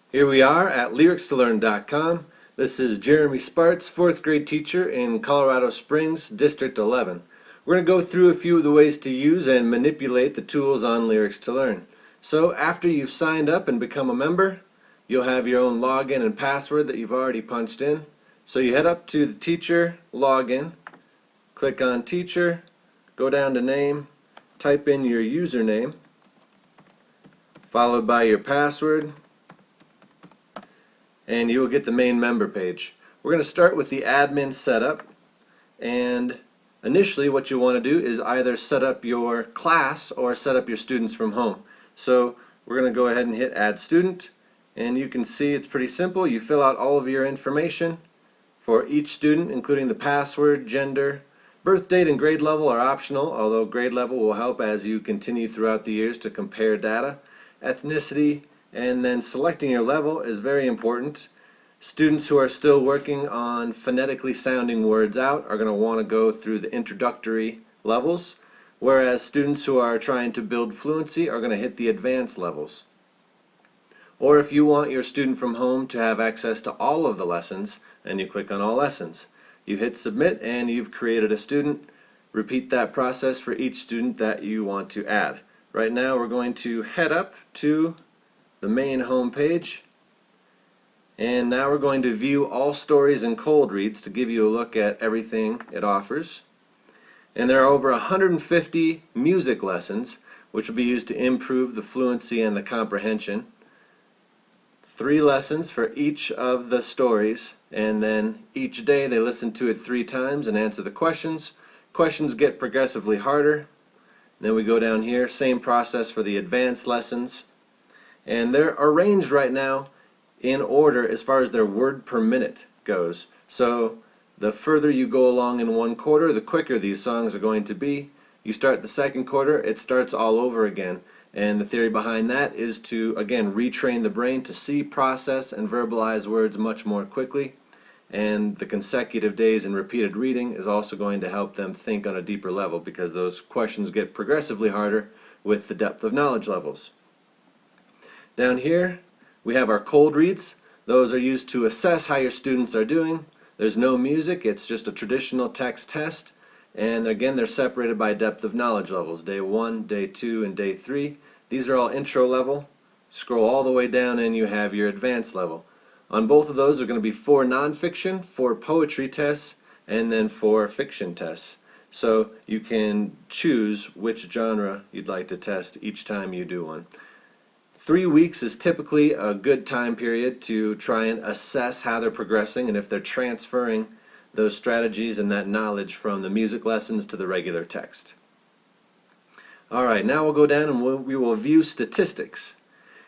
Here we are at Lyrics2learn.com. This is Jeremy Sparts, 4th grade teacher in Colorado Springs, District 11. We're going to go through a few of the ways to use and manipulate the tools on Lyrics2learn. So after you've signed up and become a member, you'll have your own login and password that you've already punched in. So you head up to the teacher login, click on teacher, go down to name, type in your username, followed by your password, and you will get the main member page. We're going to start with the admin setup, and initially what you want to do is either set up your class or set up your students from home. So we're going to go ahead and hit add student, and you can see it's pretty simple. You fill out all of your information for each student, including the password, gender, birth date, and grade level are optional, although grade level will help as you continue throughout the years to compare data. Ethnicity, and then selecting your level is very important. Students who are still working on phonetically sounding words out are going to want to go through the introductory levels, whereas students who are trying to build fluency are going to hit the advanced levels. Or if you want your student from home to have access to all of the lessons, then you click on all lessons. You hit submit and you've created a student. Repeat that process for each student that you want to add. Right now we're going to head up to the main home page, and now we're going to view all stories and cold reads to give you a look at everything it offers. And there are over 150 music lessons which will be used to improve the fluency and the comprehension. 3 lessons for each of the stories, and then each day they listen to it 3 times and answer the questions. Questions get progressively harder. Then we go down here, same process for the advanced lessons. And they're arranged right now in order as far as their word per minute goes. So the further you go along in one quarter, the quicker these songs are going to be. You start the second quarter, it starts all over again. And the theory behind that is to, again, retrain the brain to see, process, and verbalize words much more quickly. And the consecutive days and repeated reading is also going to help them think on a deeper level, because those questions get progressively harder with the depth of knowledge levels. Down here we have our cold reads. Those are used to assess how your students are doing. There's no music, it's just a traditional text test, and again they're separated by depth of knowledge levels, day 1, day 2, and day 3. These are all intro level. Scroll all the way down and you have your advanced level. On both of those are going to be 4 nonfiction, 4 poetry tests, and then 4 fiction tests. So you can choose which genre you'd like to test each time you do one. 3 weeks is typically a good time period to try and assess how they're progressing and if they're transferring those strategies and that knowledge from the music lessons to the regular text. Alright, now we'll go down and we will view statistics.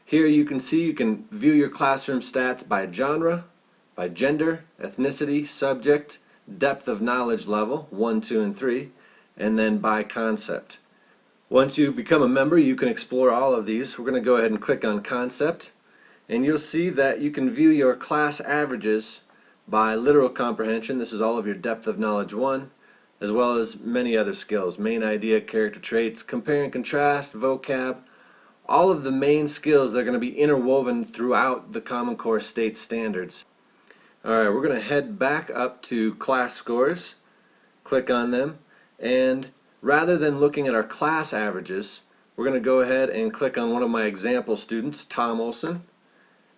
Here you can see you can view your classroom stats by genre, by gender, ethnicity, subject, depth of knowledge level, 1, 2, and 3, and then by concept. Once you become a member, you can explore all of these. We're going to go ahead and click on Concept, and you'll see that you can view your class averages by literal comprehension. This is all of your depth of knowledge 1, as well as many other skills. Main idea, character traits, compare and contrast, vocab, all of the main skills that are going to be interwoven throughout the Common Core state standards. Alright, we're going to head back up to class scores, click on them, and rather than looking at our class averages, we're going to go ahead and click on one of my example students, Tom Olson,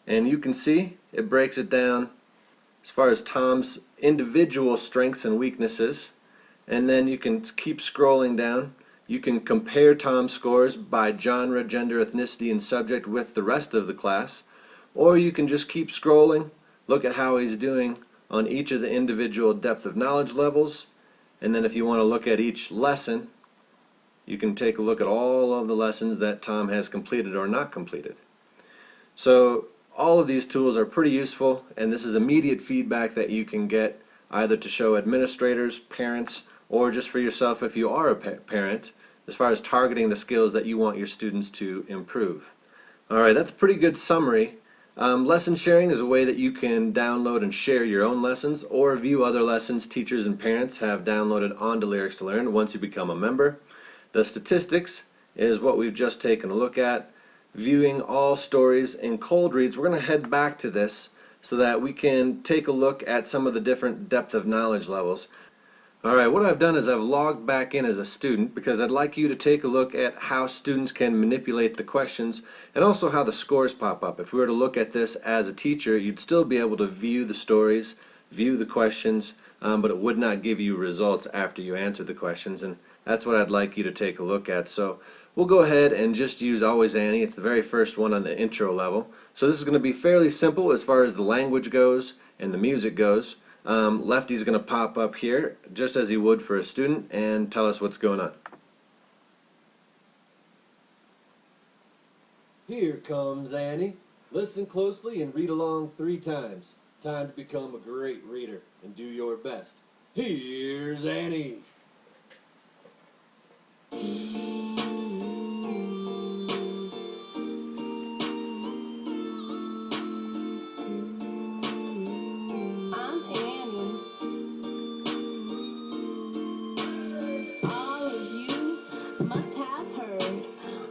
and you can see it breaks it down as far as Tom's individual strengths and weaknesses, and then you can keep scrolling down. You can compare Tom's scores by genre, gender, ethnicity, and subject with the rest of the class, or you can just keep scrolling, look at how he's doing on each of the individual depth of knowledge levels. And then if you want to look at each lesson, you can take a look at all of the lessons that Tom has completed or not completed. So all of these tools are pretty useful, and this is immediate feedback that you can get either to show administrators, parents, or just for yourself if you are a parent, as far as targeting the skills that you want your students to improve. Alright, that's a pretty good summary. Lesson sharing is a way that you can download and share your own lessons or view other lessons teachers and parents have downloaded onto Lyrics2learn once you become a member. The statistics is what we've just taken a look at. viewing all stories in cold reads, we're going to head back to this so that we can take a look at some of the different depth of knowledge levels. Alright, what I've done is I've logged back in as a student because I'd like you to take a look at how students can manipulate the questions and also how the scores pop up. If we were to look at this as a teacher, you'd still be able to view the stories, view the questions, but it would not give you results after you answered the questions, and that's what I'd like you to take a look at. So we'll go ahead and just use Always Annie. It's the very first one on the intro level. So this is going to be fairly simple as far as the language goes and the music goes. Lefty's going to pop up here just as he would for a student and tell us what's going on. Here comes Annie. Listen closely and read along 3 times. Time to become a great reader and do your best. Here's Annie. Must have heard,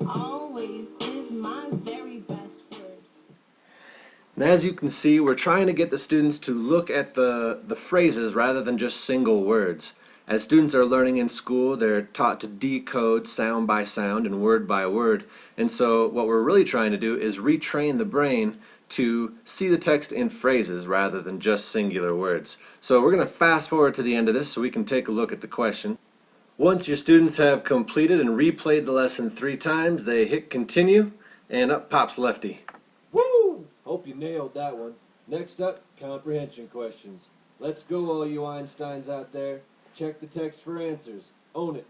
always is my very best word. And as you can see, we're trying to get the students to look at the phrases rather than just single words. As students are learning in school, they're taught to decode sound by sound and word by word. And so what we're really trying to do is retrain the brain to see the text in phrases rather than just singular words. So we're going to fast forward to the end of this so we can take a look at the question. Once your students have completed and replayed the lesson 3 times, they hit continue, and up pops Lefty. Woo! Hope you nailed that one. Next up, comprehension questions. Let's go, all you Einsteins out there. Check the text for answers. Own it.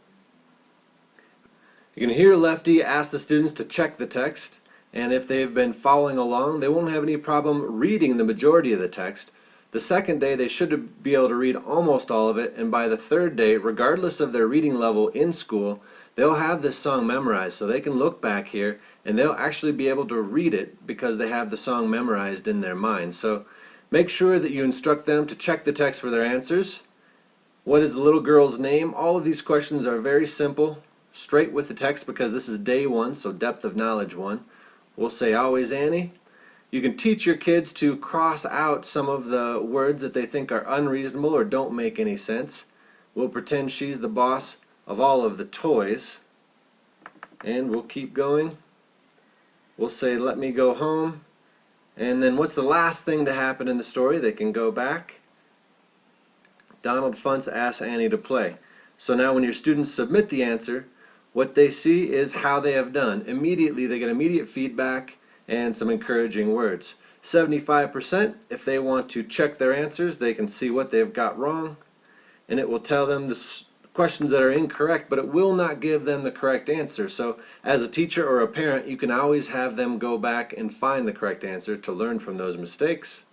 You can hear Lefty ask the students to check the text, and if they've been following along, they won't have any problem reading the majority of the text. The second day, they should be able to read almost all of it, and by the third day, regardless of their reading level in school, they'll have this song memorized, so they can look back here and they'll actually be able to read it because they have the song memorized in their mind. So make sure that you instruct them to check the text for their answers. What is the little girl's name? All of these questions are very simple, straight with the text because this is day 1, so depth of knowledge 1. We'll say Always Annie. You can teach your kids to cross out some of the words that they think are unreasonable or don't make any sense. We'll pretend she's the boss of all of the toys. And we'll keep going. We'll say, let me go home. And then what's the last thing to happen in the story? They can go back. Donald Funtz asks Annie to play. So now when your students submit the answer, what they see is how they have done. Immediately they get immediate feedback and some encouraging words. 75%, if they want to check their answers, they can see what they've got wrong, and it will tell them the questions that are incorrect, but it will not give them the correct answer. So as a teacher or a parent, you can always have them go back and find the correct answer to learn from those mistakes.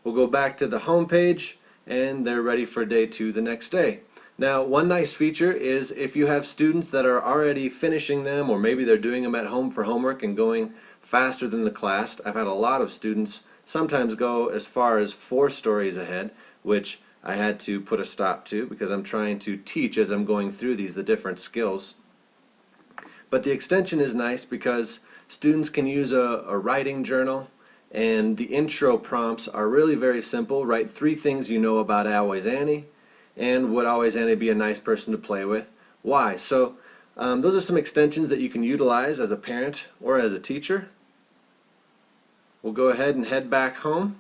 We'll go back to the home page, and they're ready for day 2 the next day. Now, one nice feature is if you have students that are already finishing them, or maybe they're doing them at home for homework and going faster than the class. I've had a lot of students sometimes go as far as 4 stories ahead, which I had to put a stop to because I'm trying to teach as I'm going through these the different skills. But the extension is nice because students can use a writing journal, and the intro prompts are really very simple. Write 3 things you know about Always Annie, and would Always Annie be a nice person to play with? Why? So those are some extensions that you can utilize as a parent or as a teacher. We'll go ahead and head back home,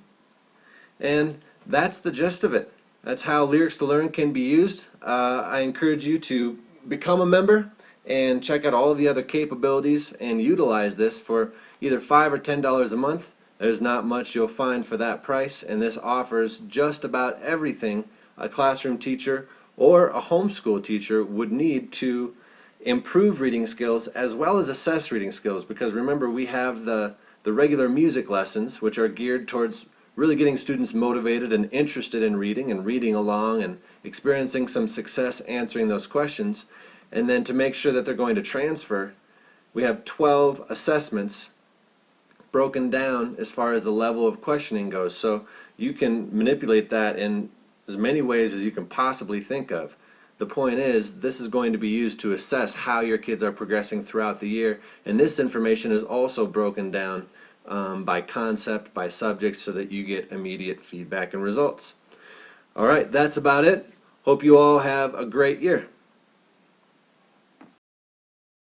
and that's the gist of it. That's how Lyrics2learn can be used. I encourage you to become a member and check out all of the other capabilities and utilize this for either $5 or $10 a month. There's not much you'll find for that price, and this offers just about everything a classroom teacher or a homeschool teacher would need to improve reading skills as well as assess reading skills, because remember, we have the regular music lessons, which are geared towards really getting students motivated and interested in reading and reading along and experiencing some success answering those questions. And then to make sure that they're going to transfer, we have 12 assessments broken down as far as the level of questioning goes. So you can manipulate that in as many ways as you can possibly think of. The point is, this is going to be used to assess how your kids are progressing throughout the year, and this information is also broken down by concept, by subject, so that you get immediate feedback and results. All right, that's about it. Hope you all have a great year.